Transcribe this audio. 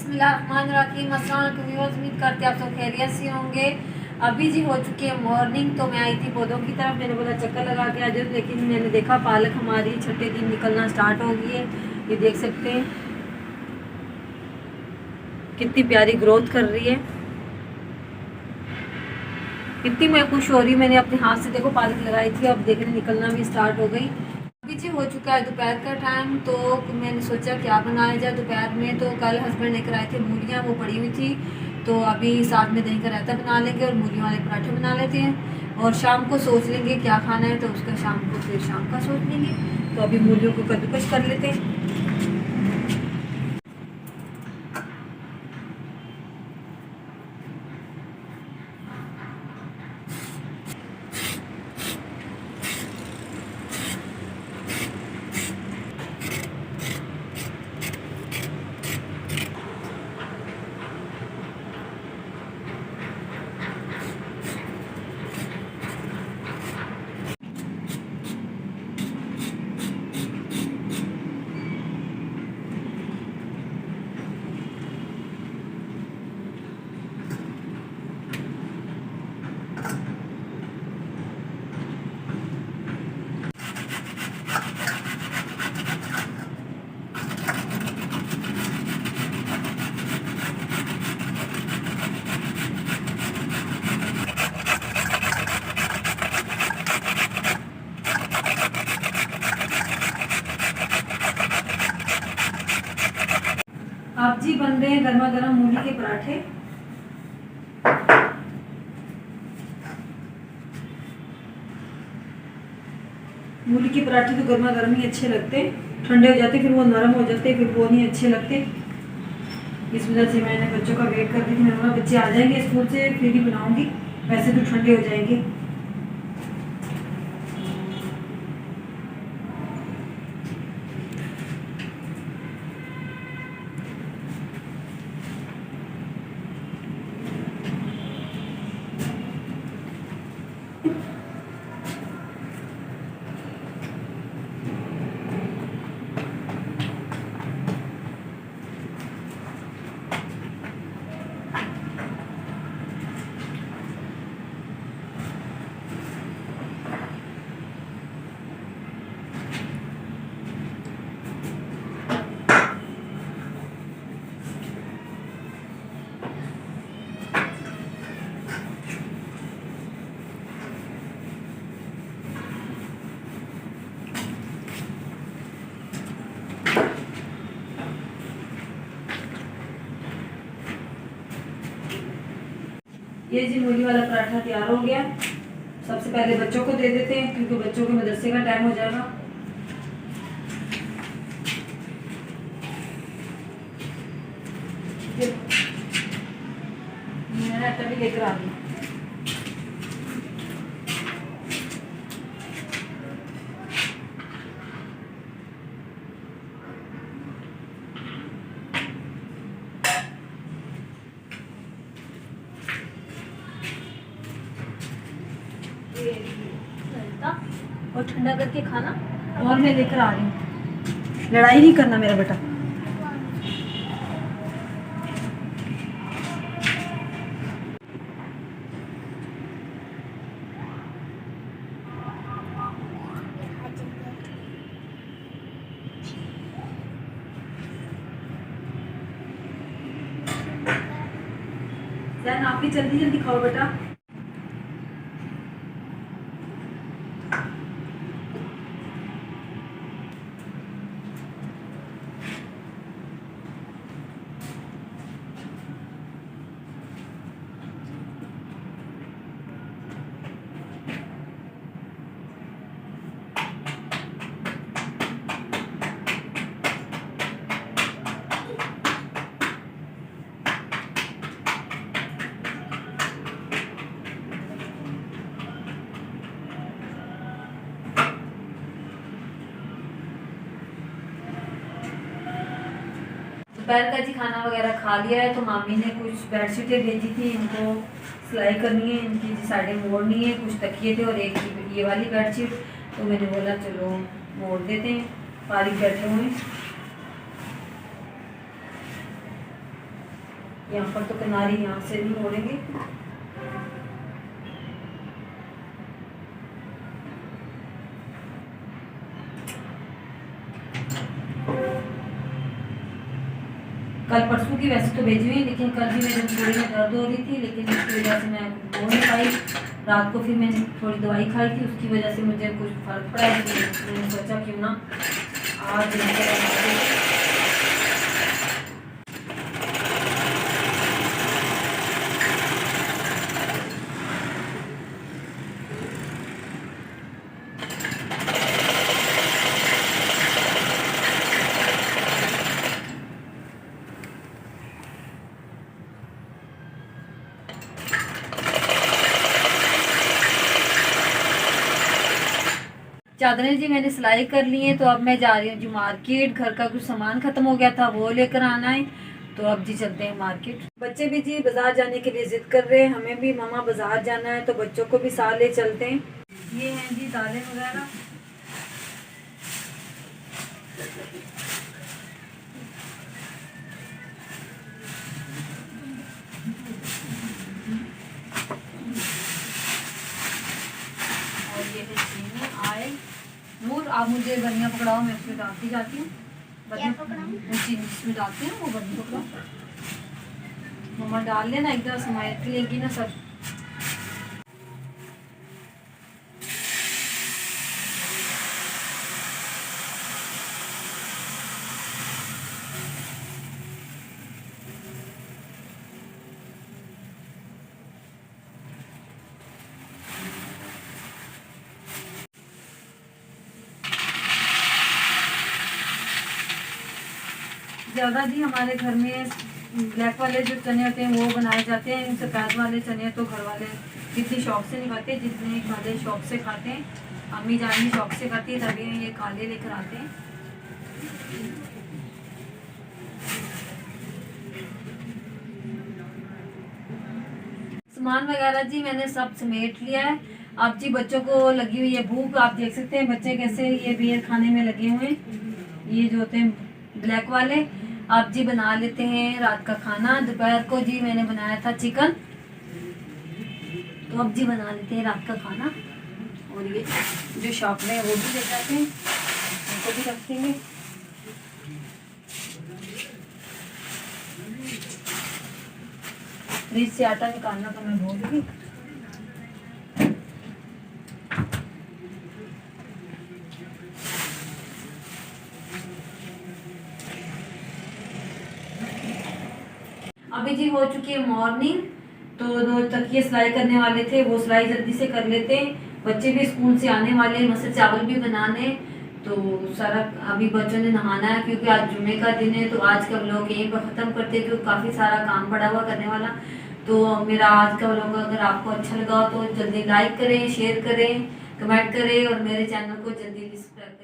बिस्मिल्लाहिर्रहमानिर्रहीम। अस्सलाम वालेकुम व्यूअर्स, उम्मीद करते आप सब खैरियत से होंगे। अभी जी हो चुकी है मॉर्निंग, तो मैं आई थी पौधों की तरफ। मैंने बोला चक्कर लगा के आ जाओ, लेकिन मैंने देखा पालक हमारी छठे दिन निकलना स्टार्ट हो गई है। ये देख सकते हैं कितनी प्यारी ग्रोथ कर रही है, कितनी मैं खुश हो रही। मैंने अपने हाथ से देखो पालक लगाई थी, अब देखने निकलना भी स्टार्ट हो गई। अभी जी हो चुका है दोपहर का टाइम, तो मैंने सोचा क्या बनाया जाए दोपहर में। तो कल हस्बैंड लेकर आए थे मूलियाँ, वो पड़ी हुई थी, तो अभी साथ में दही का रायता बना लेंगे और मूलियों वाले पराठे बना लेते हैं। और शाम को सोच लेंगे क्या खाना है, तो उसका शाम को फिर शाम का सोच लेंगे। तो अभी मूलियों को कद्दूकस कर लेते हैं। अब जी बन रहे हैं गर्मा गर्म मूली के पराठे। मूली के पराठे तो गर्मा गर्म ही अच्छे लगते, ठंडे हो जाते फिर वो नरम हो जाते, फिर वो नहीं अच्छे लगते। इस वजह से मैंने बच्चों का वेट कर दी थी। मैंने बोला बच्चे आ जाएंगे स्कूल से फिर ही बनाऊंगी, वैसे तो ठंडे हो जाएंगे। ये जी मूली वाला पराठा तैयार हो गया। सबसे पहले बच्चों को दे देते हैं, क्योंकि बच्चों के मदरसे का टाइम हो जाएगा। मैंने आटा भी लेकर आ दिया। और ठंडा करके खाना, और मैं लेकर आ रही हूँ। लड़ाई नहीं करना मेरा बेटा। आप भी जल्दी जल्दी खाओ बेटा। दोपहर का जी खाना वगैरह खा लिया है। तो मामी ने कुछ बेडशीटें भेजी थी, इनको सिलाई करनी है, इनकी साइडें मोड़नी है। कुछ तकिए थे और एक ये वाली बेडशीट, तो मैंने बोला चलो मोड़ देते हैं, फारिग बैठे हुए। यहाँ पर तो किनारी यहाँ से नहीं मोड़ेंगे। कल परसों की वैसे तो भेजी हुई, लेकिन कल भी मेरे थोड़ी में दर्द हो रही थी, लेकिन उसकी वजह से मैं हो नहीं पाई। रात को फिर मैंने थोड़ी दवाई खाई थी, उसकी वजह से मुझे कुछ फर्क पड़ा है। मैंने सोचा क्यों ना आज चादरें जी मैंने सिलाई कर ली है। तो अब मैं जा रही हूँ जी मार्केट। घर का कुछ सामान खत्म हो गया था, वो लेकर आना है। तो अब जी चलते हैं मार्केट। बच्चे भी जी बाजार जाने के लिए जिद कर रहे हैं, हमें भी मामा बाजार जाना है, तो बच्चों को भी साथ ले चलते हैं। ये हैं जी दालें वगैरह। और ये है चीनी, आयल। नूर आप मुझे बनिया पकड़ाओ, मैं उसमें डालती जाती हूँ। चीनी जिसमें डालते हैं वो बनी पकड़ाओ। मम्मा डाल लेना, एकदम समायत लेगी ना सब। ज़्यादा जी हमारे घर में ब्लैक वाले जो चने होते हैं वो बनाए जाते हैं। सफ़ेद वाले चने तो घर वाले जितनी शौक से नहीं खाते, जितने काले शौक से खाते हैं। अम्मी जान भी शौक से खाती है, तभी ये काले लेकर आते हैं। सामान वगैरह जी मैंने सब समेट लिया है। अब जी बच्चों को लगी हुई है भूख। आप देख सकते हैं बच्चे कैसे ये बियर खाने में लगे हुए हैं, ये जो होते हैं ब्लैक वाले। आप जी बना लेते हैं रात का खाना। दोपहर को जी मैंने बनाया था चिकन, तो अब जी बना लेते हैं रात का खाना। और ये जो शॉप में वो भी ले जाते हैं, उनको भी रख देंगे। फ्रिज से आटा निकालना तो मैं भूल गई। अभी जी हो चुकी है मॉर्निंग। तो 2 तकिए सिलाई करने वाले थे, वो सिलाई जल्दी से कर लेते हैं। बच्चे भी स्कूल से आने वाले हैं, मसर चावल भी बनाने। तो सारा अभी बच्चों ने नहाना है, क्योंकि आज जुम्मे का दिन है। तो आज का व्लॉग यहीं पर ख़त्म करते हैं, क्योंकि काफ़ी सारा काम पड़ा हुआ करने वाला। तो मेरा आज का व्लॉग अगर आपको अच्छा लगा तो जल्दी लाइक करें, शेयर करें, कमेंट करें और मेरे चैनल को जल्दी सब्सक्राइब करें।